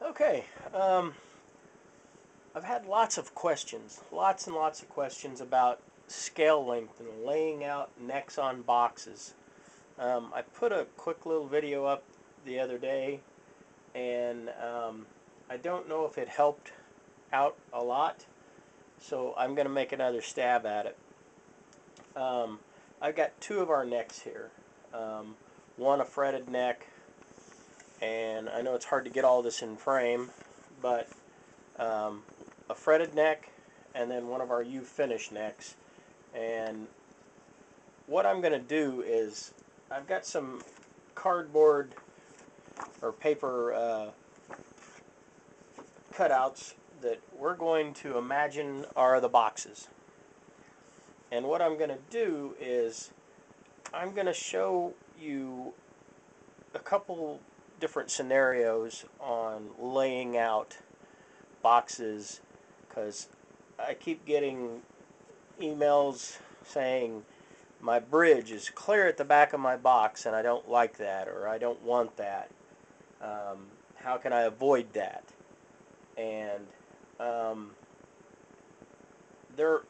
Okay, I've had lots of questions, lots and lots of questions about scale length and laying out necks on boxes. I put a quick little video up the other day, and I don't know if it helped out a lot, so I'm going to make another stab at it. I've got two of our necks here. One a fretted neck, and I know it's hard to get all this in frame, but um, a fretted neck, and then one of our U-finish necks. And what I'm going to do is I've got some cardboard or paper cutouts that we're going to imagine are the boxes. And what I'm going to do is I'm going to show you a couple different scenarios on laying out boxes, because I keep getting emails saying my bridge is clear at the back of my box and I don't like that, or I don't want that. How can I avoid that? And there,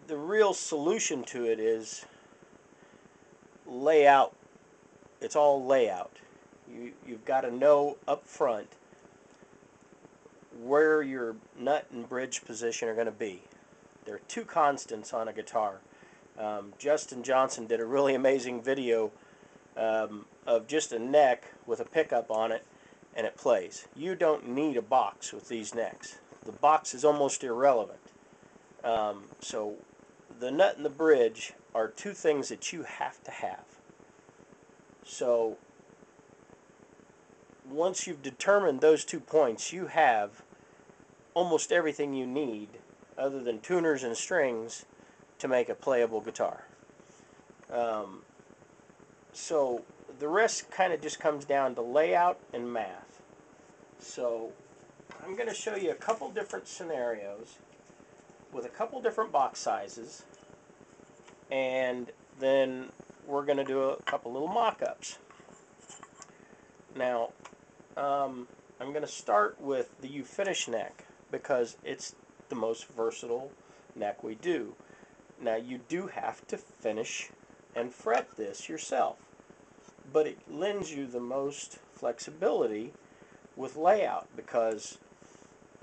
the real solution to it is layout. It's all layout. You've got to know up front where your nut and bridge position are going to be. There are two constants on a guitar. Justin Johnson did a really amazing video of just a neck with a pickup on it, and it plays. You don't need a box with these necks. The box is almost irrelevant. So the nut and the bridge are two things that you have to have. So once you've determined those 2 points, you have almost everything you need other than tuners and strings to make a playable guitar. So the rest kind of just comes down to layout and math. So I'm going to show you a couple different scenarios with a couple different box sizes, and then we're going to do a couple little mock-ups. Now, I'm going to start with the U-finish neck because it's the most versatile neck we do. Now, you do have to finish and fret this yourself, but it lends you the most flexibility with layout because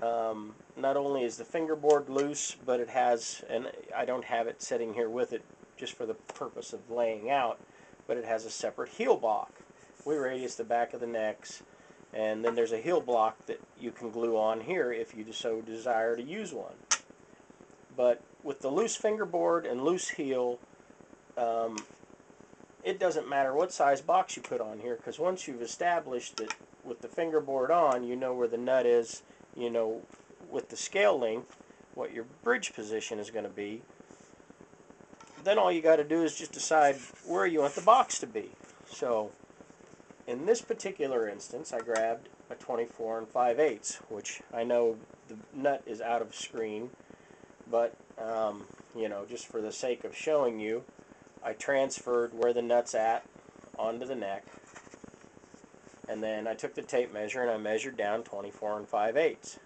not only is the fingerboard loose, but it has, and I don't have it sitting here with it just for the purpose of laying out, but it has a separate heel block. We radius the back of the necks, and then there's a heel block that you can glue on here if you so desire to use one. But with the loose fingerboard and loose heel, it doesn't matter what size box you put on here, because once you've established that with the fingerboard on, you know where the nut is, you know with the scale length what your bridge position is going to be. Then all you got to do is just decide where you want the box to be. So in this particular instance, I grabbed a 24 5/8, which I know the nut is out of screen, but just for the sake of showing you, I transferred where the nut's at onto the neck, and then I took the tape measure and I measured down 24 5/8.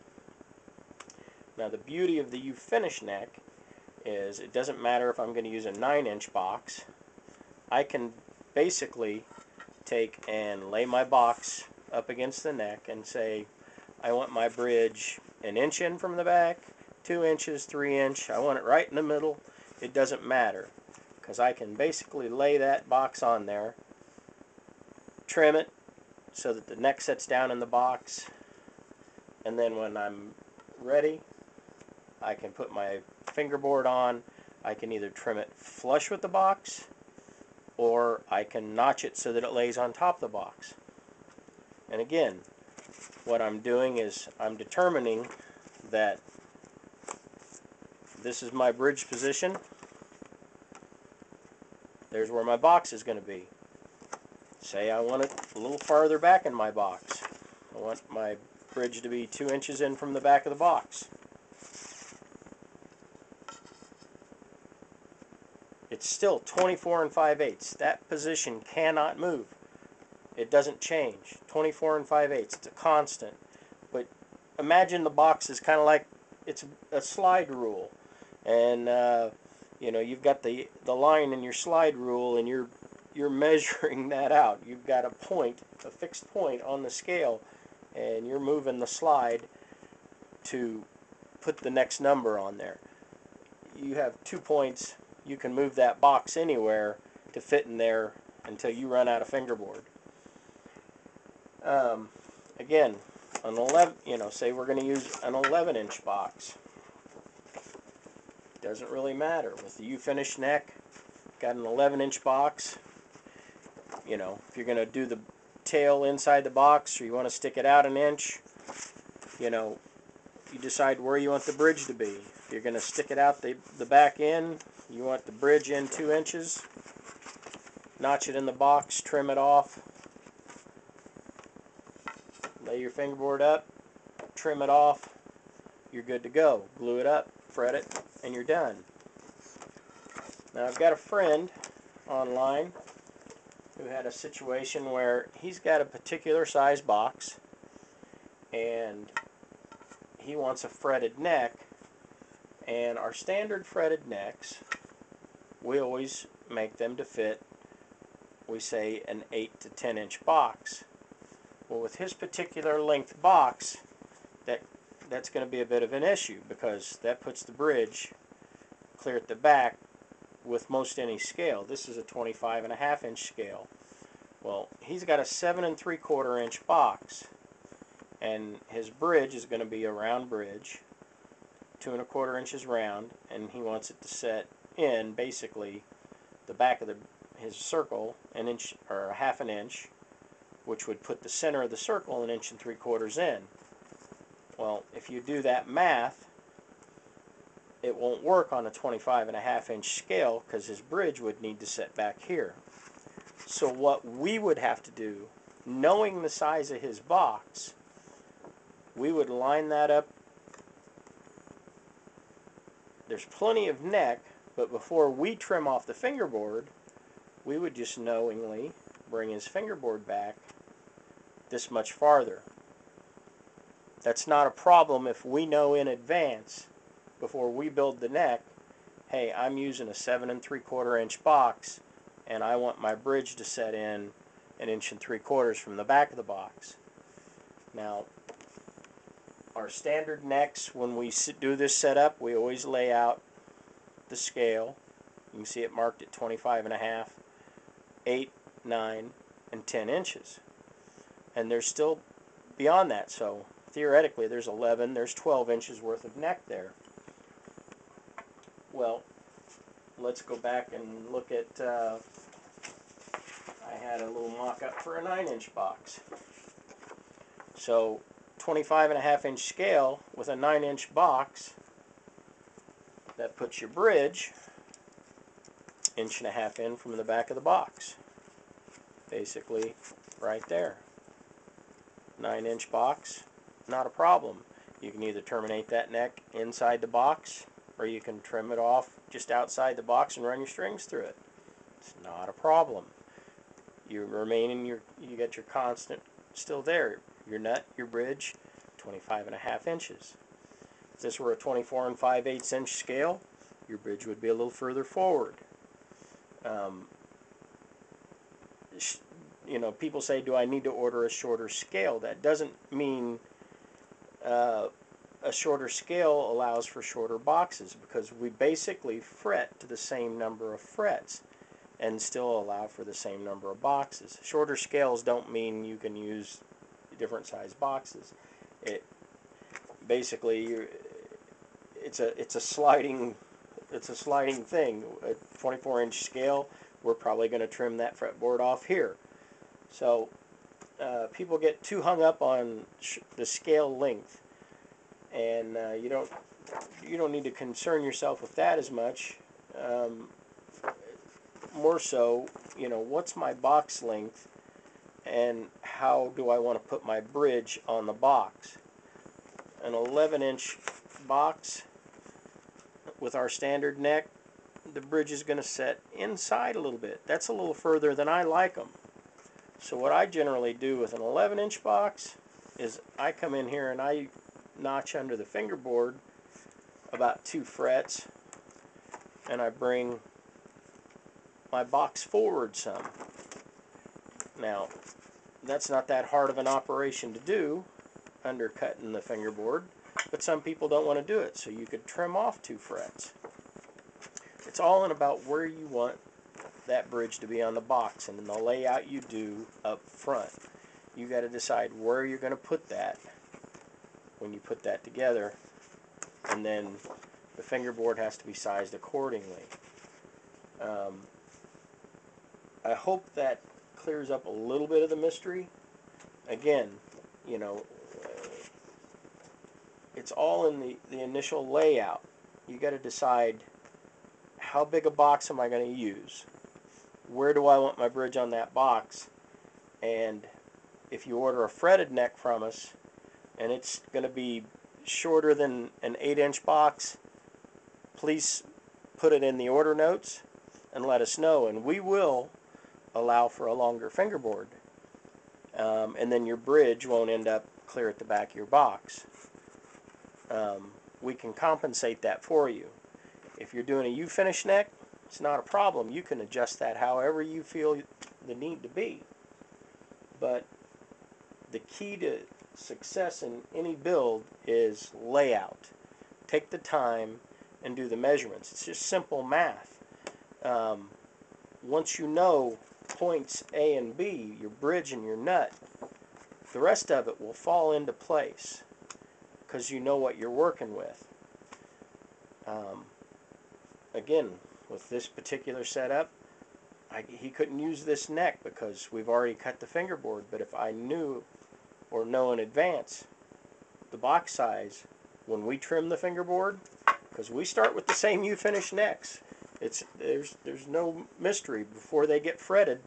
Now the beauty of the U-finish neck is it doesn't matter if I'm going to use a 9-inch box. I can basically take and lay my box up against the neck and say I want my bridge an inch in from the back, 2 inches, 3 inch, I want it right in the middle. It doesn't matter, because I can basically lay that box on there, trim it so that the neck sets down in the box, and then when I'm ready, I can put my fingerboard on. I can either trim it flush with the box, or I can notch it so that it lays on top of the box. And again, what I'm doing is I'm determining that this is my bridge position. There's where my box is going to be. Say I want it a little farther back in my box. I want my bridge to be 2 inches in from the back of the box. It's still 24 5/8. That position cannot move. It doesn't change. 24 5/8. It's a constant. but imagine the box is kind of like it's a slide rule, and you know, you've got the line in your slide rule, and you're measuring that out. You've got a point, a fixed point on the scale, and you're moving the slide to put the next number on there. You have 2 points. You can move that box anywhere to fit in there until you run out of fingerboard. Again, an 11, you know, say we're going to use an 11-inch box. Doesn't really matter. With the U-finish neck, got an 11-inch box. You know, if you're going to do the tail inside the box, or you want to stick it out an inch, you know, you decide where you want the bridge to be. If you're going to stick it out the back end, you want the bridge in 2 inches, notch it in the box, trim it off, lay your fingerboard up, trim it off, you're good to go. Glue it up, fret it, and you're done. Now I've got a friend online who had a situation where he's got a particular size box and he wants a fretted neck, and our standard fretted necks, we always make them to fit, we say, an 8 to 10 inch box. Well, with his particular length box, that's going to be a bit of an issue, because that puts the bridge clear at the back with most any scale. This is a 25.5 inch scale. Well, he's got a 7 3/4 inch box, and his bridge is going to be a round bridge, 2 1/4 inches round, and he wants it to set in basically the back of his circle an inch or a half an inch, which would put the center of the circle 1 3/4 inches in. Well, if you do that math, it won't work on a 25.5 inch scale, because his bridge would need to set back here. So what we would have to do, knowing the size of his box, we would line that up. There's plenty of neck, but before we trim off the fingerboard, we would just knowingly bring his fingerboard back this much farther. That's not a problem if we know in advance, before we build the neck, hey, I'm using a 7 3/4 inch box, and I want my bridge to set in 1 3/4 inches from the back of the box. Now, our standard necks, when we do this setup, we always lay out the scale. You can see it marked at 25.5, 8, 9, and 10 inches. And there's still beyond that, so theoretically there's 11, there's 12 inches worth of neck there. Well, let's go back and look at, I had a little mock-up for a 9-inch box. So 25.5 inch scale with a 9-inch box, that puts your bridge 1.5 inches in from the back of the box. Basically right there. 9-inch box, not a problem. You can either terminate that neck inside the box, or you can trim it off just outside the box and run your strings through it. It's not a problem. You remain in you got your constant still there. Your nut, your bridge, 25.5 inches. If this were a 24 5/8 inch scale, your bridge would be a little further forward. You know, people say, do I need to order a shorter scale? That doesn't mean a shorter scale allows for shorter boxes, because we basically fret to the same number of frets and still allow for the same number of boxes. Shorter scales don't mean you can use different size boxes. It basically, it's a sliding thing. A 24-inch scale, we're probably going to trim that fretboard off here. So people get too hung up on the scale length, and you don't need to concern yourself with that as much. More so, you know, what's my box length, and how do I want to put my bridge on the box? An 11-inch box with our standard neck, the bridge is going to set inside a little bit. That's a little further than I like them. So what I generally do with an 11-inch box, is I come in here and I notch under the fingerboard about 2 frets, and I bring my box forward some. Now, that's not that hard of an operation to do, undercutting the fingerboard, but some people don't want to do it, so you could trim off 2 frets. It's all in about where you want that bridge to be on the box, and in the layout you do up front. You got to decide where you're going to put that when you put that together, and then the fingerboard has to be sized accordingly. I hope that clears up a little bit of the mystery. Again, you know, it's all in the initial layout. You got to decide, how big a box am I going to use? Where do I want my bridge on that box? And if you order a fretted neck from us and it's going to be shorter than an 8-inch box, please put it in the order notes and let us know, and we will allow for a longer fingerboard, and then your bridge won't end up clear at the back of your box. We can compensate that for you. If you're doing a U-finish neck, it's not a problem. You can adjust that however you feel the need to be. But the key to success in any build is layout. Take the time and do the measurements. It's just simple math. Once you know points A and B, your bridge and your nut, the rest of it will fall into place because you know what you're working with. Again, with this particular setup, he couldn't use this neck because we've already cut the fingerboard, but if I knew or know in advance the box size when we trim the fingerboard, because we start with the same U-finish necks. There's no mystery. Before they get fretted,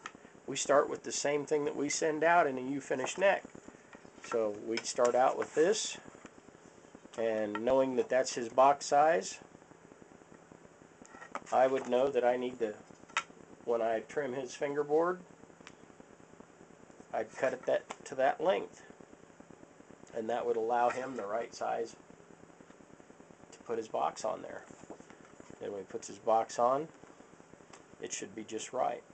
we start with the same thing that we send out in a U-finish neck. So we'd start out with this, and knowing that that's his box size, I would know that I need to, when I trim his fingerboard, I'd cut it to that length, and that would allow him the right size to put his box on there. Then when he puts his box on, it should be just right.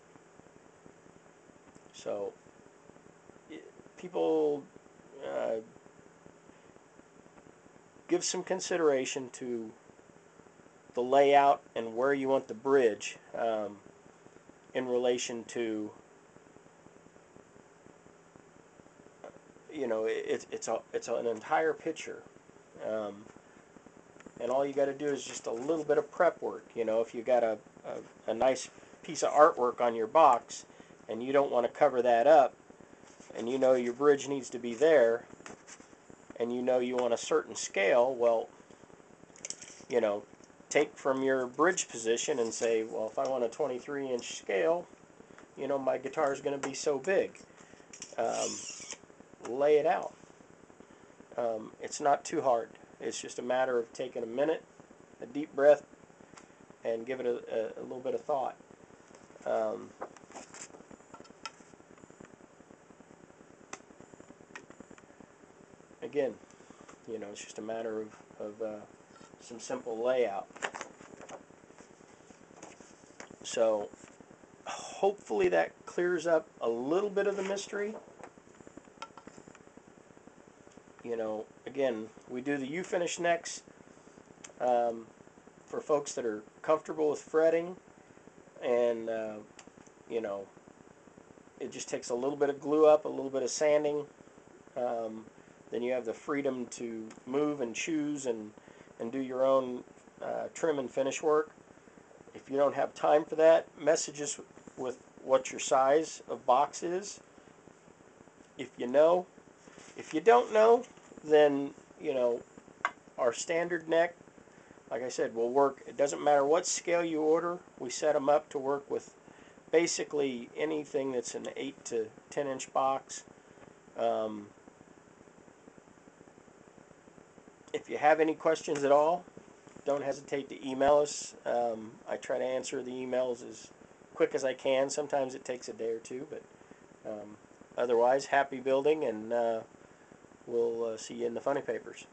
So people give some consideration to the layout and where you want the bridge in relation to, you know, it's an entire picture. And all you got to do is just a little bit of prep work. You know, if you got a nice piece of artwork on your box and you don't want to cover that up, and you know your bridge needs to be there, and you know you want a certain scale, well, you know, take from your bridge position and say, well, if I want a 23-inch scale, you know, my guitar is going to be so big. Lay it out. It's not too hard. It's just a matter of taking a minute, a deep breath, and give it a little bit of thought. Again, you know, it's just a matter of some simple layout. So hopefully that clears up a little bit of the mystery. You know, again, we do the U-finish necks for folks that are comfortable with fretting, and you know, it just takes a little bit of glue up, a little bit of sanding. Then you have the freedom to move and choose and do your own trim and finish work. If you don't have time for that, message us with what your size of box is, if you know. If you don't know, then, you know, our standard neck, like I said, will work. It doesn't matter what scale you order. We set them up to work with basically anything that's an 8 to 10-inch box. If you have any questions at all, don't hesitate to email us. I try to answer the emails as quick as I can. Sometimes it takes a day or two, but otherwise, happy building, and we'll see you in the funny papers.